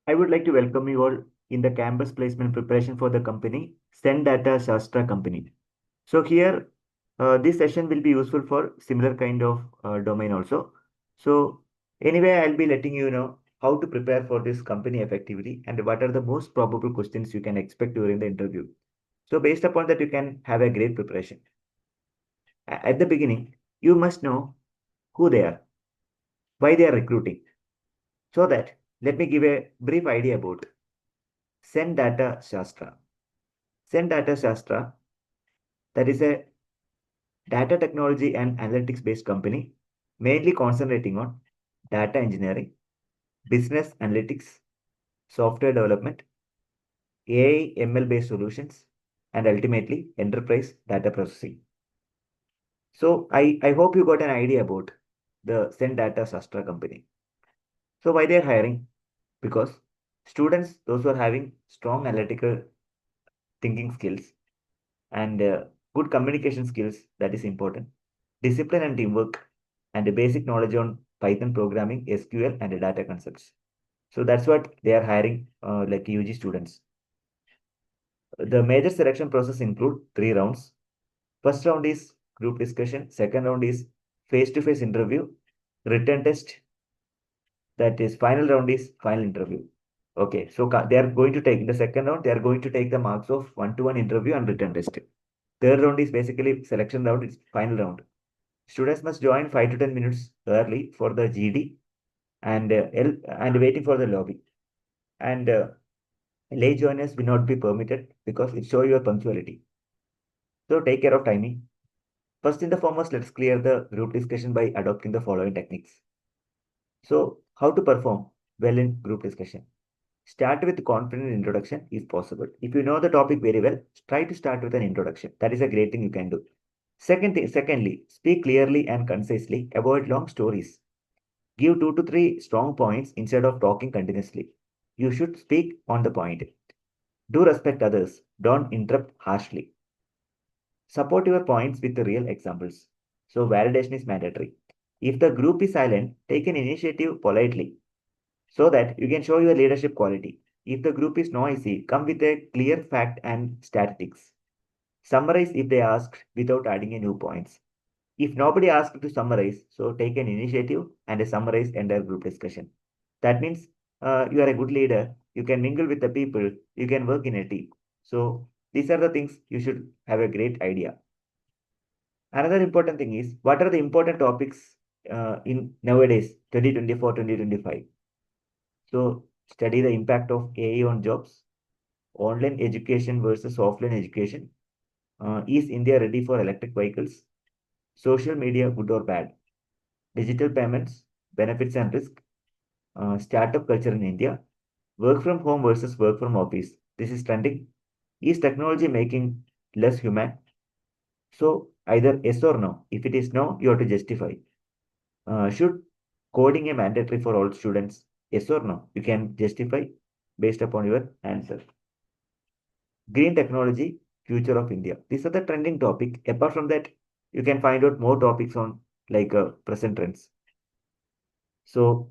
I would like to welcome you all in the campus placement preparation for the company, ZEN Shastra Company. So here, this session will be useful for similar kind of domain also. So anyway, I'll be letting you know how to prepare for this company effectively and what are the most probable questions you can expect during the interview. So based upon that, you can have a great preparation. At the beginning, you must know who they are, why they are recruiting. So that, let me give a brief idea about ZEN Shastra. ZEN Shastra, that is a data technology and analytics based company, mainly concentrating on data engineering, business analytics, software development, AI ML based solutions, and ultimately enterprise data processing. So I hope you got an idea about the ZEN Shastra company. So why they're hiring? Because students, those who are having strong analytical thinking skills and good communication skills, that is important, discipline and teamwork, and a basic knowledge on Python programming, SQL, and data concepts. So that's what they are hiring like UG students. The major selection process include 3 rounds. First round is group discussion. Second round is face-to-face interview, written test. That is final round is final interview. Okay, so they are going to take in the second round. They are going to take the marks of one-to-one interview and written test. Third round is basically selection round. It's final round. Students must join 5 to 10 minutes early for the GD and waiting for the lobby. And late joiners will not be permitted because it shows your punctuality. So take care of timing. First in the foremost, let's clear the group discussion by adopting the following techniques. So how to perform well in group discussion? Start with confident introduction if possible. If you know the topic very well, try to start with an introduction. That is a great thing you can do. Secondly, speak clearly and concisely. Avoid long stories. Give 2 to 3 strong points instead of talking continuously. You should speak on the point. Do respect others. Don't interrupt harshly. Support your points with real examples. So validation is mandatory. If the group is silent, take an initiative politely so that you can show your leadership quality. If the group is noisy, come with a clear fact and statistics. Summarize if they ask without adding a new points. If nobody asks to summarize, so take an initiative and summarize entire group discussion. That means you are a good leader. You can mingle with the people. You can work in a team. So these are the things you should have a great idea. Another important thing is what are the important topics in nowadays 2024 2025. So study the impact of AI on jobs, online education versus offline education. Is India ready for electric vehicles? Social media, good or bad? Digital payments, benefits and risk, startup culture in India, work from home versus work from office. This is trending. Is technology making less human? So either yes or no. If it is no, you have to justify. Should coding a mandatory for all students? Yes or no? You can justify based upon your answer. Green technology, future of India. These are the trending topic. Apart from that, you can find out more topics on like present trends. So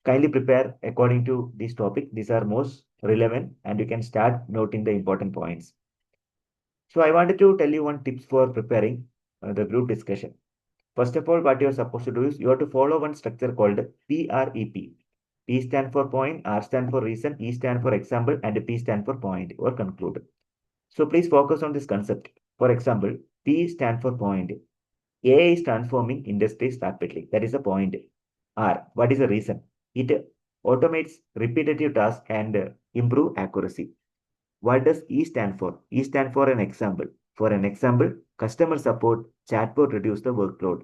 kindly prepare according to this topic. These are most relevant and you can start noting the important points. So I wanted to tell you one tips for preparing the group discussion. First of all, what you're supposed to do is you have to follow one structure called PREP. P stand for point, R stand for reason, E stand for example, and P stand for point or conclude. So please focus on this concept. For example, P stand for point. AI is transforming industries rapidly. That is the point. R, what is the reason? It automates repetitive tasks and improve accuracy. What does E stand for? E stand for an example. For an example, customer support chatbot reduce the workload.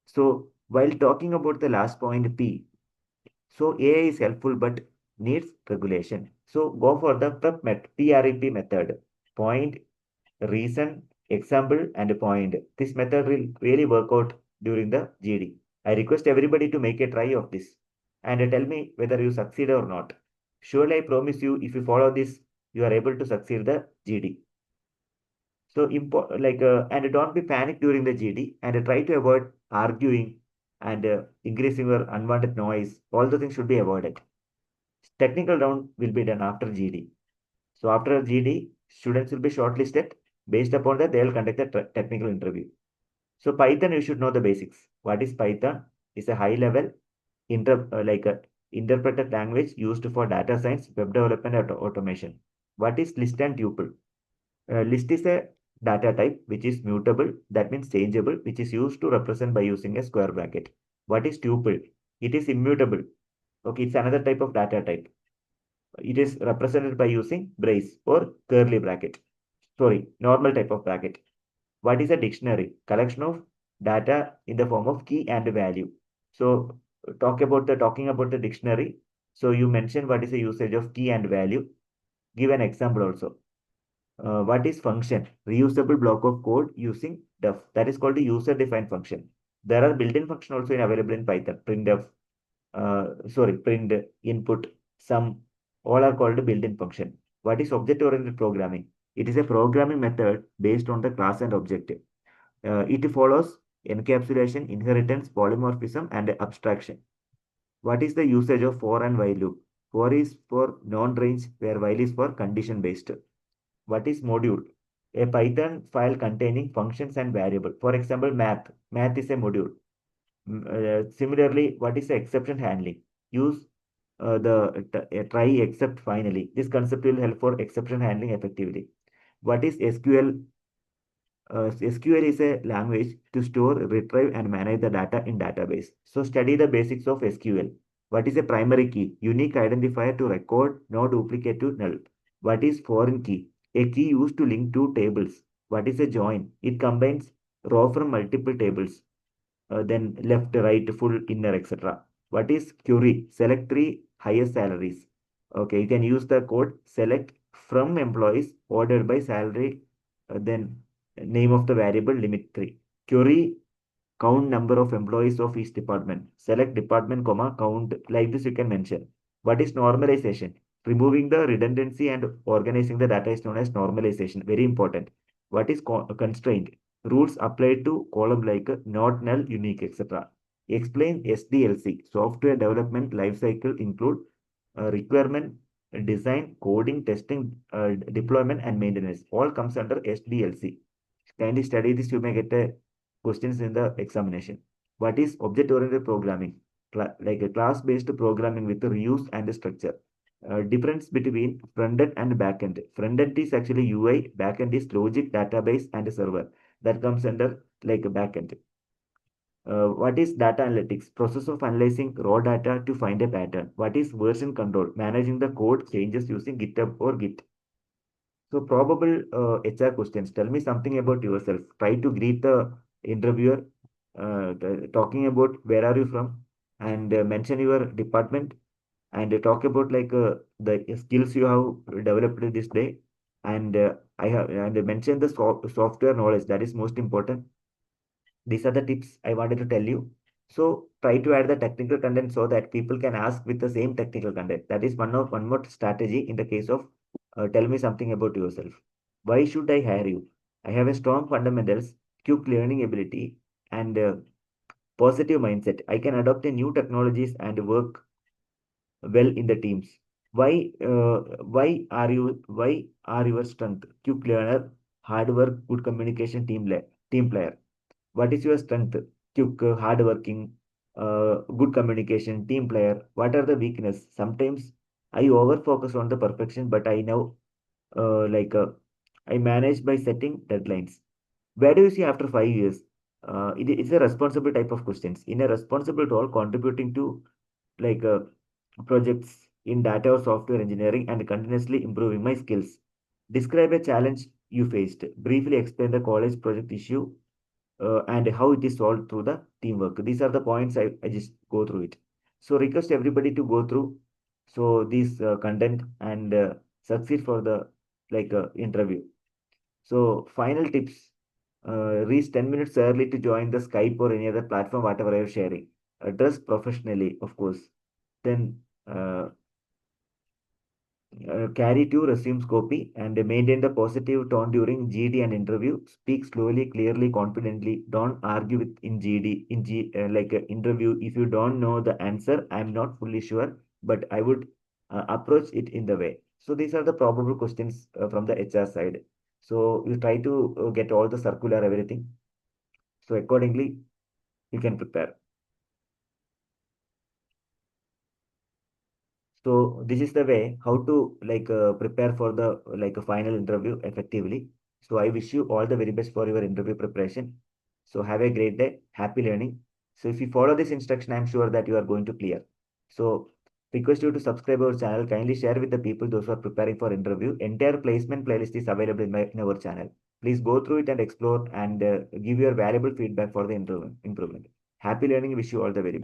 So while talking about the last point P, so AI is helpful but needs regulation. So go for the PREP method. Point, reason, example, and point. This method will really work out during the GD. I request everybody to make a try of this and tell me whether you succeed or not. Surely I promise you, if you follow this, you are able to succeed the GD. So and don't be panic during the GD and try to avoid arguing and increasing your unwanted noise. All the things should be avoided. Technical round will be done after GD. So after GD, students will be shortlisted. Based upon that, they will conduct a technical interview. So Python, you should know the basics. What is Python? It's a high level like a interpreted language used for data science, web development, and automation. What is list and tuple? List is a data type which is mutable, that means changeable, which is used to represent by using a square bracket. What is tuple? It is immutable. Okay, it's another type of data type. It is represented by using brace or curly bracket. Sorry, normal type of bracket. What is a dictionary? Collection of data in the form of key and value. So talking about the dictionary. So you mentioned what is the usage of key and value. Give an example also. What is function? Reusable block of code using def. That is called the user-defined function. There are built-in function also available in Python. Printf, print, input, sum, all are called built-in function. What is object-oriented programming? It is a programming method based on the class and object. It follows encapsulation, inheritance, polymorphism, and abstraction. What is the usage of for and while loop? For is for non-range, where while is for condition-based. What is module? A Python file containing functions and variable. For example, math. Math is a module. Similarly, what is the exception handling? Use try except finally. This concept will help for exception handling effectively. What is SQL? SQL is a language to store, retrieve, and manage the data in database. So study the basics of SQL. What is a primary key? Unique identifier to record, no duplicate to null. What is foreign key? A key used to link two tables. What is a join? It combines row from multiple tables. Then left, right, full, inner, etc. What is query? Select three highest salaries. Okay, you can use the code select from employees ordered by salary, then name of the variable limit 3. Query count number of employees of each department. Select department, comma, count. Like this you can mention. What is normalization? Removing the redundancy and organizing the data is known as normalization. Very important. What is constraint? Rules applied to column like not null, unique, etc. Explain SDLC. Software development lifecycle include requirement, design, coding, testing, deployment, and maintenance. All comes under SDLC. Kindly study this. You may get questions in the examination. What is object-oriented programming? Like a class-based programming with reuse and structure. Difference between front-end and back-end. Front-end is actually UI, back-end is logic, database, and server. That comes under like a back-end. What is data analytics? Process of analyzing raw data to find a pattern. What is version control? Managing the code changes using GitHub or Git. So probable HR questions. Tell me something about yourself. Try to greet the interviewer, talking about where are you from, and mention your department, and talk about like the skills you have developed this day, and I have and mention the software knowledge. That is most important. These are the tips I wanted to tell you. So try to add the technical content so that people can ask with the same technical content. That is one more strategy in the case of tell me something about yourself. Why should I hire you? I have a strong fundamentals, quick learning ability, and positive mindset. I can adopt a new technologies and work well in the teams. Why are your strength? Quick learner, hard work, good communication, team player. What is your strength? Quick, hardworking, good communication, team player. What are the weakness? Sometimes I over focus on the perfection, but I know like I manage by setting deadlines. Where do you see after 5 years? It's a responsible type of questions. In a responsible role, contributing to like projects in data or software engineering and continuously improving my skills. Describe a challenge you faced. Briefly explain the college project issue and how it is solved through the teamwork. These are the points I just go through it. So request everybody to go through so this content and succeed for the like interview. So final tips: reach 10 minutes early to join the Skype or any other platform, whatever I am sharing. Dress professionally, of course. Then carry two resumes copy and maintain the positive tone during GD and interview. Speak slowly, clearly, confidently. Don't argue with in GD in like interview. If you don't know the answer, I'm not fully sure, but I would approach it in the way. So these are the probable questions from the HR side. So you try to get all the circular everything. So accordingly, you can prepare. So this is the way how to prepare for the a final interview effectively. So I wish you all the very best for your interview preparation. So have a great day, happy learning. So if you follow this instruction, I'm sure that you are going to clear. So request you to subscribe our channel. Kindly share with the people those who are preparing for interview. Entire placement playlist is available in our channel. Please go through it and explore and give your valuable feedback for the improvement. Happy learning. Wish you all the very best.